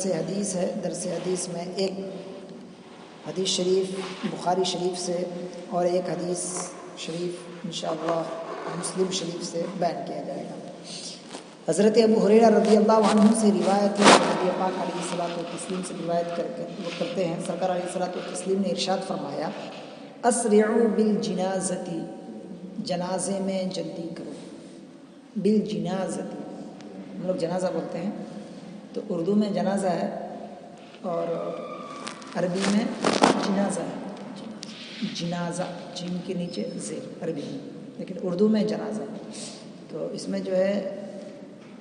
حدیث ہے. درس حدیث میں ایک حدیث شریف بخاری شریف سے اور ایک حدیث شریف انشاءاللہ مسلم شریف سے بیان کیا جائے گا. حضرت ابو ہریرہ رضی اللہ عنہ سے روایت ہے، نبی پاک علیہ الصلوۃ والتسلیم سے روایت وہ کرتے ہیں. سرکار علیہ الصلوۃ والتسلیم نے ارشاد فرمایا، اسرعوا بالجنازۃ، جنازے میں جلدی کرو. بالجنازۃ ہم لوگ جنازہ بولتے ہیں، تو اردو میں جنازہ ہے اور عربی میں جنازہ ہے. جنازہ جیم کے نیچے زیر عربی میں، لیکن اردو میں جنازہ. تو اس میں جو ہے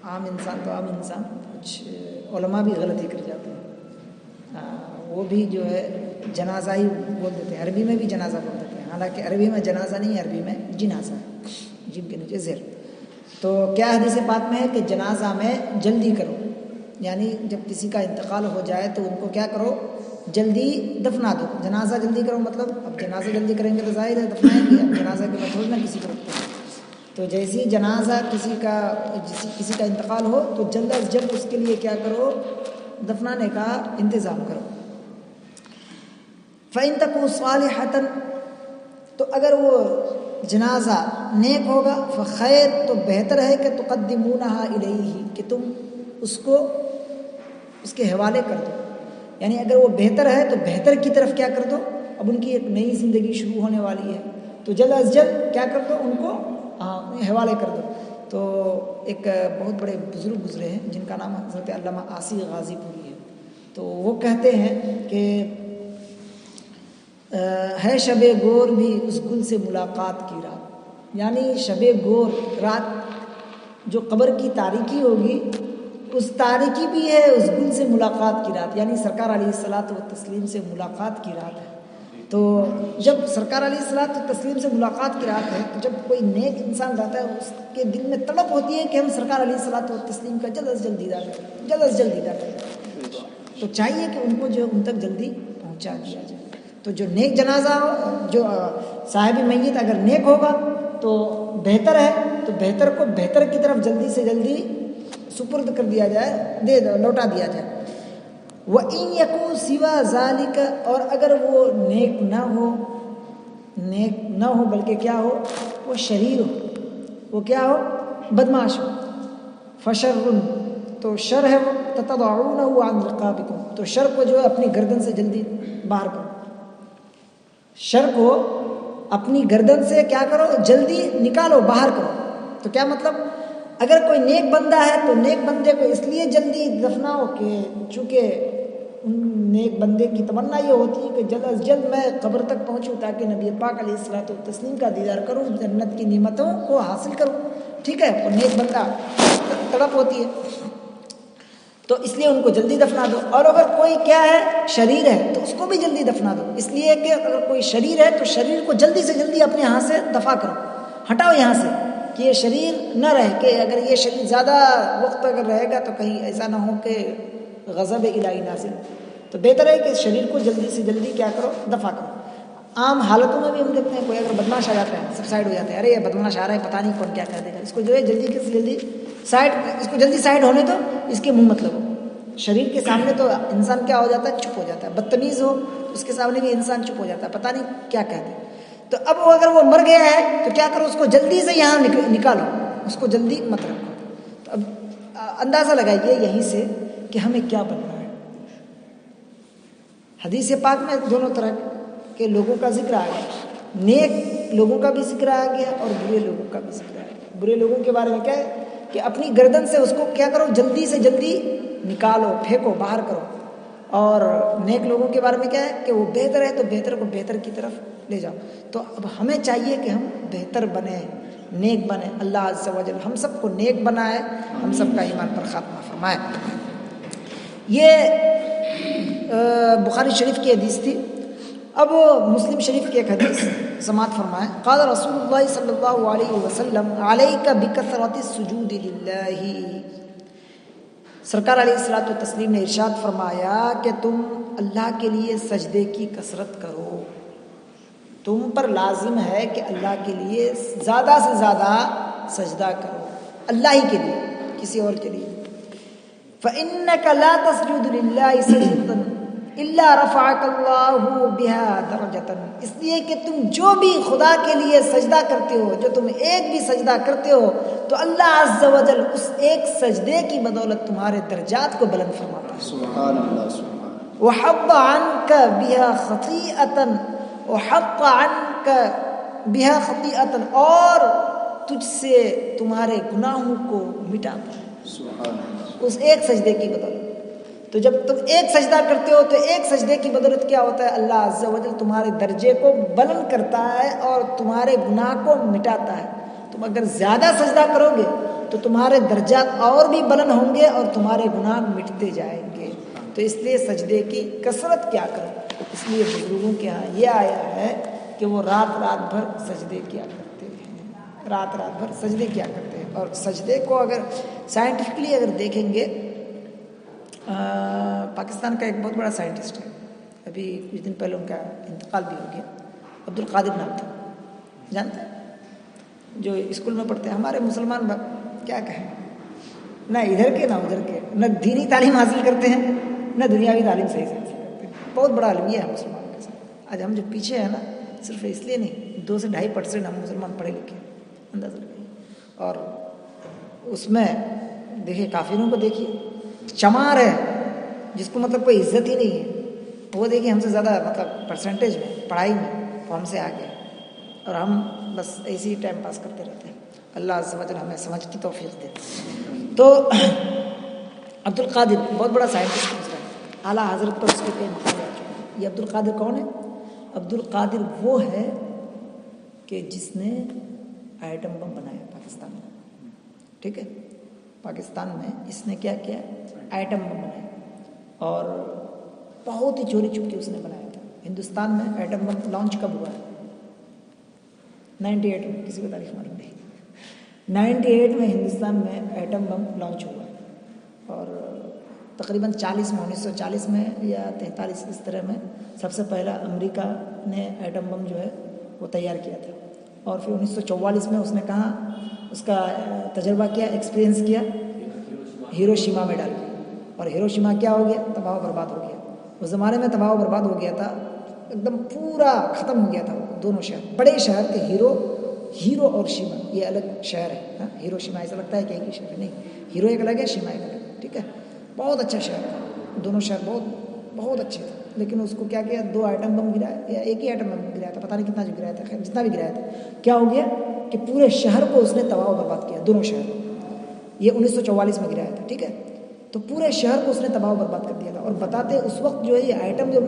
عام انسان کچھ علماء بھی غلطی کر جاتے ہیں، وہ بھی جو ہے جنازہ ہی بول دیتے ہیں، عربی میں بھی جنازہ بول دیتے ہیں، حالانکہ عربی میں جنازہ نہیں ہے، عربی میں جنازہ ہے، جیم کے نیچے زیر. تو کیا حدیث پاک میں ہے کہ جنازہ میں جلدی کرو، یعنی جب کسی کا انتقال ہو جائے تو ان کو کیا کرو، جلدی دفنا دو. جنازہ جلدی کرو مطلب اب جنازہ جلدی کریں گے تو ظاہر ہے دفنائیں گے. اب جنازہ کے بعد نہ کسی کو رکھتے ہیں، تو جیسے جنازہ کسی کا انتقال ہو تو جلد از جلد اس کے لیے کیا کرو، دفنانے کا انتظام کرو. فَإِن تَكُنْ صَالِحَةً، تو اگر وہ جنازہ نیک ہوگا، فخیر، تو بہتر ہے کہ تقدمونها الیہ، کہ تم اس کو اس کے حوالے کر دو. یعنی اگر وہ بہتر ہے تو بہتر کی طرف کیا کر دو. اب ان کی ایک نئی زندگی شروع ہونے والی ہے، تو جلد از جلد کیا کر دو، ان کو حوالے کر دو. تو ایک بہت بڑے بزرگ گزرے ہیں جن کا نام حضرت علامہ عاصی غازی پوری ہے. تو وہ کہتے ہیں کہ ہے شب گور بھی اس گل سے ملاقات کی رات. یعنی شب گور رات جو قبر کی تاریکی ہوگی، اس تاریکی بھی ہے اس گل سے ملاقات کی رات، یعنی سرکار علیہ الصلوۃ والتسلیم سے ملاقات کی رات ہے. تو جب سرکار علیہ الصلوۃ والتسلیم سے ملاقات کی رات ہے، تو جب کوئی نیک انسان رہتا ہے اس کے دل میں طلب ہوتی ہے کہ ہم سرکار علیہ الصلوۃ والتسلیم کا جلد از جلد دیدار کریں. تو چاہیے کہ ان کو جو ان تک جلدی پہنچا دیا جائے. تو جو نیک جنازہ ہو، جو صاحب میت اگر نیک ہوگا تو بہتر ہے، تو بہتر کو بہتر کی طرف جلدی سے جلدی سپرد کر دیا جائے، لوٹا دیا جائے. وَإِن يَكُن سِوَى ذَلِكَ، اور اگر وہ نیک نہ ہو بلکہ کیا ہو، وہ شریر ہو، وہ کیا ہو، بدمعاش ہو. فَشَرٌ، تو شر ہے وہ. تَتَضَعُونَهُ عَنْ رِقَابِكُمْ، تو شر کو جو ہے اپنی گردن سے جلدی باہر کرو. شر کو اپنی گردن سے کیا کرو، جلدی نکالو، باہر کرو. تو کیا مطلب، اگر کوئی نیک بندہ ہے تو نیک بندے کو اس لیے جلدی دفناؤ کہ چونکہ نیک بندے کی تمنا یہ ہوتی ہے کہ جلد از جلد میں قبر تک پہنچوں تاکہ نبی پاک علیہ الصلوۃ والتسلیم کا دیدار کروں، جنت کی نعمتوں کو حاصل کروں. ٹھیک ہے، اور نیک بندہ تڑپ ہوتی ہے، تو اس لیے ان کو جلدی دفنا دو. اور اگر کوئی کیا ہے، شریر ہے، تو اس کو بھی جلدی دفنا دو. اس لیے کہ اگر کوئی شریر ہے تو شریر کو جلدی سے جلدی اپنے یہاں سے دفع کرو، ہٹاؤ یہاں سے، کہ یہ شریر نہ رہے. کہ اگر یہ شریر زیادہ وقت اگر رہے گا تو کہیں ایسا نہ ہو کہ غضب الہی نازل. تو بہتر ہے کہ شریر کو جلدی سے جلدی کیا کرو، دفع کرو. عام حالتوں میں بھی ہم دیکھتے ہیں کوئی اگر بدمعاش آ جاتا ہے، سب سائڈ ہو جاتے ہیں، ارے یہ بدمعاش آ رہا ہے، پتہ نہیں کون کیا کہہ دے گا، اس کو جو ہے اس کو جلدی سائڈ ہونے دو، اس کے منہ مت لگو. شریر کے سامنے تو انسان کیا ہو جاتا ہے، چپ ہو جاتا ہے. بدتمیز ہو تو اس کے سامنے بھی انسان چپ ہو جاتا ہے، پتہ نہیں کیا کہہ دے. تو اب اگر وہ مر گیا ہے تو کیا کرو، اس کو جلدی سے یہاں نکالو، اس کو جلدی مت رکھو. تو اب اندازہ لگائیے یہیں سے کہ ہمیں کیا بننا ہے. حدیث پاک میں دونوں طرح کے لوگوں کا ذکر آ گیا، نیک لوگوں کا بھی ذکر آ گیا اور برے لوگوں کا بھی ذکر آ گیا. برے لوگوں کے بارے میں کیا ہے کہ اپنی گردن سے اس کو کیا کرو، جلدی سے جلدی نکالو، پھینکو، باہر کرو. اور نیک لوگوں کے بارے میں کیا ہے کہ وہ بہتر ہے تو بہتر کو بہتر کی طرف لے جاؤ. تو اب ہمیں چاہیے کہ ہم بہتر بنیں، نیک بنیں. اللہ عز و جل ہم سب کو نیک بنائے، ہم سب کا ایمان پر خاتمہ فرمائے. یہ بخاری شریف کی حدیث تھی. اب مسلم شریف کی ایک حدیث سماعت فرمائے. قال رسول اللہ صلی اللہ علیہ وسلم علیک بکثرۃ السجود للہ. سرکار علیہ الصلوۃ والتسلیم نے ارشاد فرمایا کہ تم اللہ کے لیے سجدے کی کثرت کرو. تم پر لازم ہے کہ اللہ کے لیے زیادہ سے زیادہ سجدہ کرو، اللہ ہی کے لیے، کسی اور کے لیے. فإنك لا تسجد لله سجدة إلا رفعك الله بها درجة، اس لیے کہ تم جو بھی خدا کے لیے سجدہ کرتے ہو، جو تم ایک بھی سجدہ کرتے ہو، تو اللہ عز و جل اس ایک سجدے کی بدولت تمہارے درجات کو بلند فرماتا ہے۔ سبحان اللہ سبحان اللہ۔ وحط عنك بها خطيئة، وحط عنك بها خطيئة، اور تجھ سے تمہارے گناہوں کو مٹاتا ہے سبحان اللہ۔ اس ایک سجدے کی بدولت۔ تو جب تم ایک سجدہ کرتے ہو تو ایک سجدے کی بدولت کیا ہوتا ہے؟ اللہ عز و جل تمہارے درجے کو بلند کرتا ہے اور تمہارے گناہ کو مٹاتا ہے۔ تم اگر زیادہ سجدہ کرو گے تو تمہارے درجات اور بھی بلند ہوں گے اور تمہارے گناہ مٹتے جائیں گے۔ تو اس لیے سجدے کی کثرت کیا کرو، اس لیے بزرگوں کے ہاں یہ آیا ہے کہ وہ رات رات بھر سجدے کیا کرتے ہیں، رات رات بھر سجدے کیا کرتے ہیں۔ اور سجدے کو اگر سائنٹیفکلی اگر دیکھیں گے، پاکستان کا ایک بہت بڑا سائنٹسٹ ہے، ابھی کچھ دن پہلے ان کا انتقال بھی ہو گیا، عبد القادر نام تھا، جانتے ہیں؟ جو اسکول میں پڑھتے ہیں ہمارے مسلمان کیا کہیں، نہ ادھر کے نہ ادھر کے، نہ دینی تعلیم حاصل کرتے ہیں نہ دنیاوی تعلیم صحیح سے حاصل کرتے ہیں۔ بہت بڑا المیہ ہے مسلمانوں کے ساتھ۔ آج ہم جو پیچھے ہیں نا، صرف اس لیے نہیں، 2 سے 2.5% ہم مسلمان پڑھے لکھے ہیں، اندازہ لگائیے۔ اور اس میں دیکھیے کافروں کو دیکھیے، چمار ہے جس کو مطلب کوئی عزت ہی نہیں ہے، وہ دیکھیے ہم سے زیادہ مطلب پرسنٹیج میں پڑھائی میں وہ ہم سے آگے، اور ہم بس ایسے ہی ٹائم پاس کرتے رہتے ہیں۔ اللہ عز و جل ہمیں سمجھ کی توفیق دے۔ تو عبد القادر بہت بڑا سائنٹسٹ گزرا ہے، اعلیٰ حضرت پر اس کے کئی مقام آ چکے ہیں۔ یہ عبد القادر کون ہے؟ عبد القادر وہ ہے کہ جس نے ایٹم بم بنایا پاکستان میں، ٹھیک ہے؟ پاکستان میں اس نے کیا کیا؟ ایٹم بم بنایا، اور بہت ہی چوری چھپ کے اس نے بنایا تھا۔ ہندوستان میں ایٹم بم لانچ کب ہوا ہے؟ 98 میں، کسی کو تاریخ معلوم نہیں، 98 میں ہندوستان میں ایٹم بم لانچ ہوا، اور تقریباً 40 میں 1940 میں یا 43 اس طرح میں سب سے پہلا امریکہ نے ایٹم بم جو ہے وہ تیار کیا تھا، اور پھر 1944 میں اس نے کہاں اس کا تجربہ کیا، ایکسپیرینس کیا، ہیروشیما میں ڈال دیا، اور ہیروشیما کیا ہو گیا؟ تباہ و برباد ہو گیا۔ اس زمانے میں تباہ و برباد ہو گیا تھا، ایک دم پورا ختم ہو گیا تھا۔ دونوں شہر بڑے شہر تھے، ہیرو اور شیما، یہ الگ شہر ہے۔ ہیروشیما ایسا لگتا ہے کہ ایک ہی شہر ہے، نہیں، ہیرو ایک الگ ہے، شیما ایک الگ ہے، ٹھیک ہے؟ بہت اچھا شہر تھا، دونوں شہر بہت اچھے تھے، لیکن اس کو کیا کیا؟ 2 ایٹم بم گرایا، یا ایک ہی ایٹم بم گرایا تھا، پتہ نہیں کتنا جو گرایا تھا، خیر جتنا بھی گرایا تھا، کیا ہو گیا کہ پورے شہر کو اس نے تباہ و برباد کیا، دونوں شہر۔ یہ 1944 میں گرایا تھا، ٹھیک ہے؟ تو پورے شہر کو اس نے تباہ و برباد کر دیا تھا۔ اور بتاتے اس وقت جو ہے یہ ایٹم جو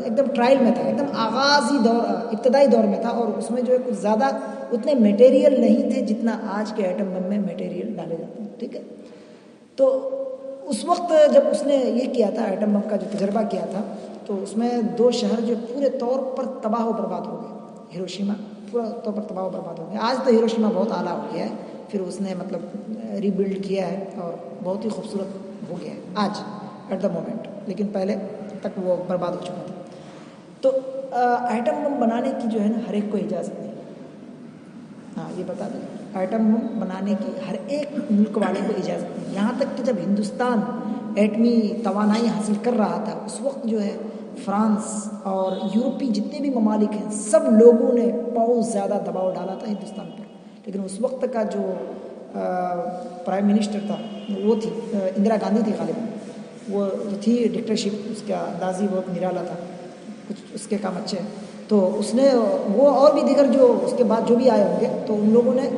ایک دم ٹرائل میں تھا، ایک دم آغازی دور، ابتدائی دور میں تھا، اور اس میں جو ہے کچھ زیادہ اتنے میٹیریل نہیں تھے جتنا آج کے ایٹم بم میں میٹیریل ڈالے جاتے ہیں، ٹھیک ہے؟ تو اس وقت جب اس نے یہ کیا تھا، ایٹم بم کا جو تجربہ کیا تھا، تو اس میں 2 شہر جو پورے طور پر تباہ و برباد ہو گئے۔ ہیروشیما پورا طور پر تباہ و برباد ہو گیا۔ آج تو ہیروشیما بہت اعلیٰ ہو گیا ہے، پھر اس نے مطلب ری بلڈ کیا ہے اور بہت ہی خوبصورت ہو گیا ہے آج ایٹ دا مومنٹ، لیکن پہلے تک وہ برباد ہو چکا تھا۔ تو ایٹم بم بنانے کی جو ہے نا ہر ایک کو اجازت نہیں، ہاں یہ بتا دیں، ایٹم بم بنانے کی ہر ایک ملک والے کو اجازت نہیں، یہاں تک کہ جب ہندوستان ایٹمی توانائی حاصل کر رہا تھا اس وقت جو ہے فرانس اور یورپی جتنے بھی ممالک ہیں سب لوگوں نے بہت زیادہ دباؤ ڈالا تھا ہندوستان پر، لیکن اس وقت کا جو پرائم منسٹر تھا وہ تھی اندرا گاندھی تھی غالباً، وہ تھی ڈکٹیٹرشپ، اس کا انداز ہی بہت نرالا تھا، کچھ اس کے کام اچھے ہیں، تو اس نے وہ اور بھی دیگر جو اس کے بعد جو بھی آئے ہوں گے، تو ان لوگوں نے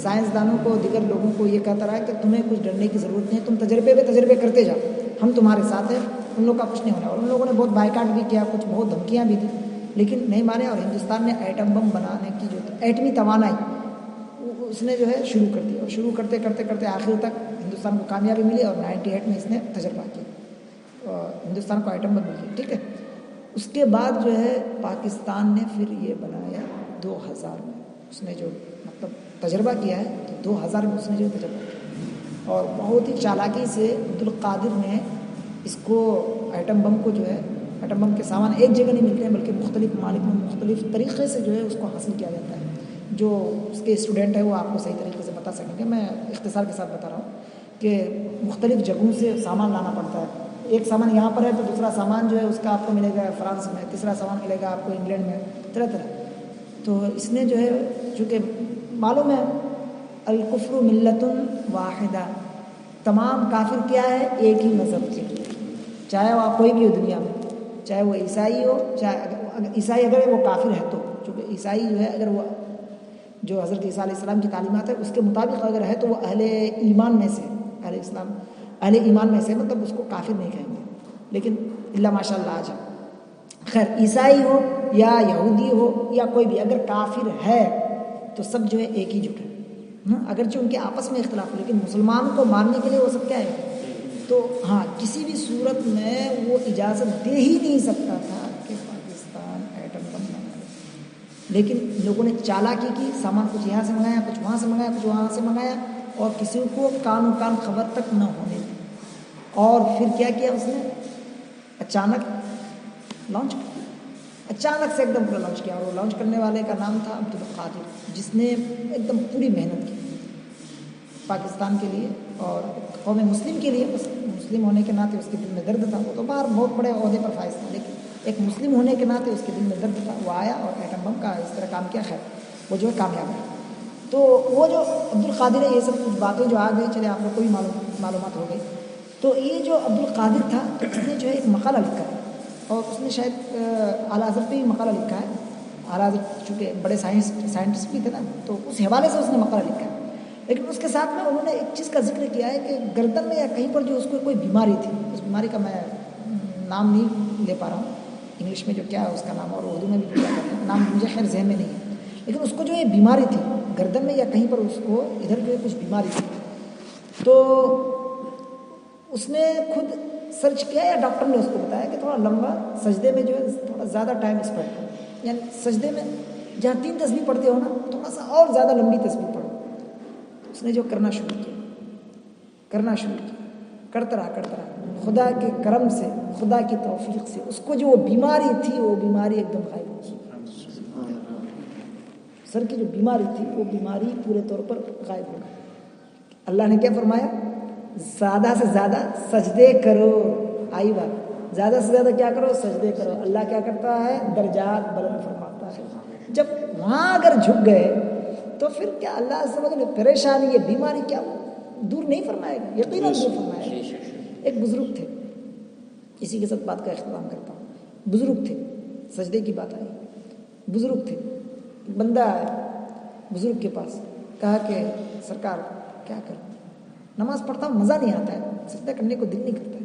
سائنسدانوں کو، دیگر لوگوں کو یہ کہتا رہا کہ تمہیں کچھ ڈرنے کی ضرورت نہیں ہے، تم تجربے پہ تجربے کرتے جاؤ، ہم تمہارے ساتھ ہیں، ان لوگوں کا کچھ نہیں ہونا۔ اور ان لوگوں نے بہت بائیکاٹ بھی کیا، کچھ بہت دھمکیاں بھی دیں، لیکن نہیں مانے، اور ہندوستان نے ایٹم بم بنانے کی جو ایٹمی توانائی اس نے جو ہے شروع کر دی، اور شروع کرتے کرتے کرتے آخر تک ہندوستان کو کامیابی ملی، اور 98 میں اس نے تجربہ کیا، ہندوستان کو ایٹم بم مل گیا، ٹھیک ہے؟ اس کے بعد جو ہے پاکستان نے پھر یہ بنایا 2000 میں، اس نے جو مطلب تجربہ کیا ہے 2000 میں اس نے جو تجربہ کیا، اور بہت ہی چالاکی سے عبد القادر نے اس کو ایٹم بم کو جو ہے، ایٹم بم کے سامان ایک جگہ نہیں ملتے ہیں بلکہ مختلف ممالک میں مختلف طریقے سے جو ہے اس کو حاصل کیا جاتا ہے۔ جو اس کے اسٹوڈنٹ ہیں وہ آپ کو صحیح طریقے سے بتا سکیں گے، میں اختصار کے ساتھ بتا رہا ہوں کہ مختلف جگہوں سے سامان لانا پڑتا ہے. ایک سامان یہاں پر ہے تو دوسرا سامان جو ہے اس کا آپ کو ملے گا فرانس میں, تیسرا سامان ملے گا آپ کو انگلینڈ میں, طرح طرح. تو اس نے جو ہے چونکہ معلوم ہے الکفر ملت واحدہ, تمام کافر کیا ہے, ایک ہی مذہب کے, چاہے وہ کوئی بھی ہو دنیا میں, چاہے وہ عیسائی ہو, چاہے عیسائی اگر وہ کافر ہے تو, چونکہ عیسائی جو ہے اگر وہ جو حضرت عیسیٰ علیہ السلام کی تعلیمات ہے اس کے مطابق اگر ہے تو وہ اہل ایمان میں سے, اہل اسلام اہل ایمان میں سے, مطلب اس کو کافر نہیں کہیں گے. لیکن اللہ ماشاء اللہ آج خیر عیسائی ہو یا یہودی ہو یا کوئی بھی اگر کافر ہے تو سب جو ہے ایک ہی جٹ ہے, اگرچہ ان کے آپس میں اختلاف ہے لیکن مسلمان کو ماننے کے لیے وہ سب کیا ہے. تو ہاں کسی بھی صورت میں وہ اجازت دے ہی نہیں سکتا تھا کہ پاکستان ایٹم بم بنائے, لیکن لوگوں نے چالاکی کی, سامان کچھ یہاں سے منگایا, کچھ وہاں سے منگایا, کچھ وہاں سے منگایا, اور کسی کو کان خبر تک نہ ہونے دی. اور پھر کیا کیا اس نے, اچانک لانچ کیا, اچانک سے ایک دم پورا لانچ کیا. اور وہ لانچ کرنے والے کا نام تھا عبد القادر, جس نے ایک دم پوری محنت کی پاکستان کے لیے اور قوم مسلم کے لیے. بس مسلم ہونے کے ناطے اس کے دل میں درد تھا, وہ تو باہر بہت بڑے عہدے پر فائز تھا, لیکن ایک مسلم ہونے کے ناطے اس کے دل میں درد تھا. وہ آیا اور ایٹم بم کا اس طرح کام کیا, خیر وہ جو ہے کامیاب ہے. تو وہ جو عبد القادر ہے, یہ سب کچھ باتیں جو آ گئی, چلے آپ کو کوئی معلومات ہو گئی. تو یہ جو عبد القادر تھا اس نے جو ہے ایک مقالہ لکھا ہے, اور اس نے شاید اعلیٰ حضرت پہ بھی مقالہ لکھا ہے. اعلیٰ حضرت چونکہ بڑے سائنٹسٹ بھی تھے نا, تو اس حوالے سے اس نے مقالہ لکھا ہے. لیکن اس کے ساتھ میں انہوں نے ایک چیز کا ذکر کیا ہے کہ گردن میں یا کہیں پر جو اس کو کوئی بیماری تھی, اس بیماری کا میں نام نہیں لے پا رہا ہوں, انگلش میں جو کیا ہے اس کا نام, اور اردو میں بھی کیا کرتے ہیں نام مجھے خیر ذہن میں نہیں ہے, لیکن اس کو جو یہ بیماری تھی گردن میں یا کہیں پر اس کو ادھر جو ہے کچھ بیماری تھی. تو اس نے خود سرچ کیا یا ڈاکٹر نے اس کو بتایا کہ تھوڑا لمبا سجدے میں جو ہے تھوڑا زیادہ ٹائم اسپینڈ کرو, یعنی سجدے میں جہاں 3 تسبیح پڑھتے ہو نا, تھوڑا سا اور زیادہ لمبی تسبیح پڑھو. اس نے جو کرنا شروع کیا, کرتا رہا, خدا کے کرم سے, خدا کی توفیق سے اس کو جو وہ بیماری تھی وہ بیماری ایک دم غائب ہو گئی. سر کی جو بیماری تھی وہ بیماری پورے طور پر غائب ہو گئی. اللہ نے کیا فرمایا, زیادہ سے زیادہ سجدے کرو. آئی بات, زیادہ سے زیادہ کیا کرو, سجدے کرو. اللہ کیا کرتا ہے, درجات بلند فرماتا ہے. جب وہاں اگر جھک گئے تو پھر کیا اللہ سمجھ لے پریشانی, یہ بیماری کیا دور نہیں فرمائے گا, یقیناً دور فرمائے گا. ایک بزرگ تھے, اسی کے ساتھ بات کا اختتام کرتا ہوں. بزرگ تھے, سجدے کی بات آئی, بزرگ تھے, بندہ آیا بزرگ کے پاس, کہا کہ سرکار کیا کروں, نماز پڑھتا ہوں مزہ نہیں آتا ہے, سجدہ کرنے کو دل نہیں کرتا ہے.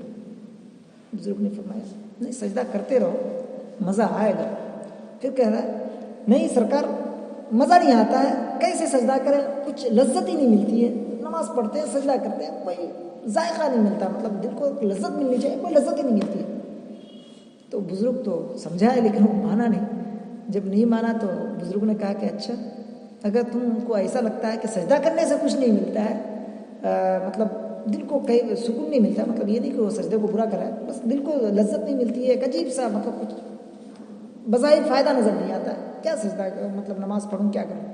بزرگ نے فرمایا نہیں, سجدہ کرتے رہو مزہ آئے گا. پھر کہہ رہا ہے نہیں سرکار مزہ نہیں آتا ہے, کیسے سجدہ کریں, کچھ لذت ہی نہیں ملتی ہے. نماز پڑھتے ہیں سجدہ کرتے ہیں, کوئی ذائقہ نہیں ملتا, مطلب دل کو لذت ملنی چاہیے, کوئی لذت ہی نہیں ملتی ہے. تو بزرگ تو سمجھا ہے لیکن وہ مانا نہیں. جب نہیں مانا تو بزرگ نے کہا کہ اچھا اگر تم کو ایسا لگتا ہے کہ سجدہ کرنے سے کچھ نہیں ملتا ہے, مطلب دل کو کہیں سکون نہیں ملتا, مطلب یہ نہیں کہ وہ سجدے کو برا کرا ہے, بس دل کو لذت نہیں ملتی ہے, ایک عجیب سا مطلب کچھ بظاہر فائدہ نظر نہیں آتا ہے, کیا سجدہ مطلب نماز پڑھوں کیا کروں.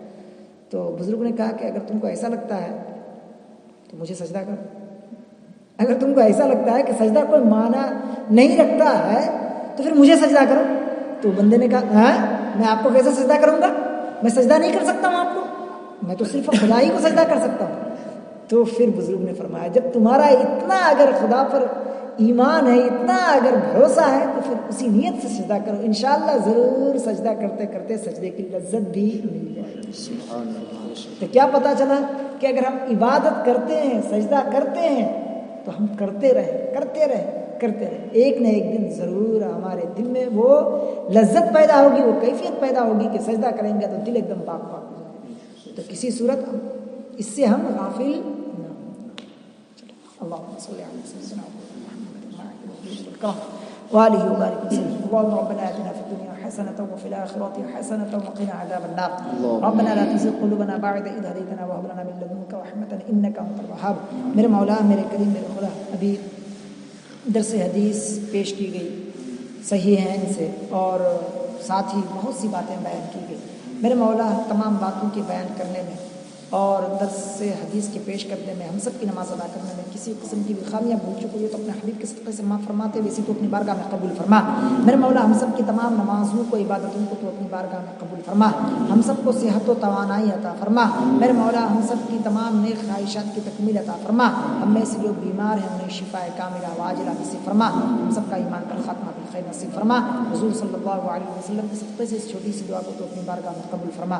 تو بزرگ نے کہا کہ اگر تم کو ایسا لگتا ہے تو مجھے سجدہ کرو. اگر تم کو ایسا لگتا ہے کہ سجدہ کوئی معنی نہیں رکھتا ہے تو پھر مجھے سجدہ کرو. تو بندے نے کہا ہاں میں آپ کو کیسے سجدہ کروں گا, میں سجدہ نہیں کر سکتا ہوں آپ کو, میں تو صرف خدا ہی کو سجدہ کر سکتا ہوں. تو پھر بزرگ نے فرمایا جب تمہارا اتنا اگر خدا پر ایمان ہے, اتنا اگر بھروسہ ہے تو پھر اسی نیت سے سجدہ کرو, انشاءاللہ ضرور سجدہ کرتے کرتے سجدے کی لذت بھی مل جائے گی. تو کیا پتہ چلا کہ اگر ہم عبادت کرتے ہیں, سجدہ کرتے ہیں, تو ہم کرتے رہیں, ایک نہ ایک دن ضرور ہمارے دل میں وہ لذت پیدا ہوگی, وہ کیفیت پیدا ہوگی کہ سجدہ کریں گے تو دل ایک دم پاک ہو جائے گا. تو کسی صورت اس سے ہم غافل نہ ہوں. اللہم صلی علی سیدنا محمد وآلہ وبارک وسلم. اللهم ربنا آتنا في الدنيا حسنة وفي الآخرة حسنة وقنا عذاب النار. ربنا لا تزغ قلوبنا بعد إذ هديتنا وهب لنا من لدنك رحمة إنك أنت الوهاب. میرے مولا, میرے کریم, میرے خدا, ابھی درس حدیث پیش کی گئی صحیحین سے, اور ساتھ ہی بہت سی باتیں بیان کی گئی. میرے مولا تمام باتوں کے بیان کرنے میں اور درس سے حدیث کے پیش کرنے میں، ہم سب کی نماز ادا کرنے میں کسی قسم کی بھی خامیاں بھول چکی ہوئی تو اپنے حبیب کے صدقے سے معاف فرماتے ہوئے اسی تو اپنی بارگاہ میں قبول فرما۔ میرے مولا ہم سب کی تمام نمازوں کو، عبادتوں کو تو اپنی بارگاہ میں قبول فرما، ہم سب کو صحت و توانائی عطا فرما۔ میرے مولا ہم سب کی تمام نیک خواہشات کی تکمیل عطا فرما، ہم میں سے جو بیمار ہیں انہیں شفاء کاملہ واجلہ نصیب فرما، ہم سب کا ایمان پر خاتمہ بالخیر نصیب فرما۔ حضور صلی اللہ علیہ وسلم کے صدقے سے اس چھوٹی سی دعا کو تو اپنی بارگاہ میں قبول فرما۔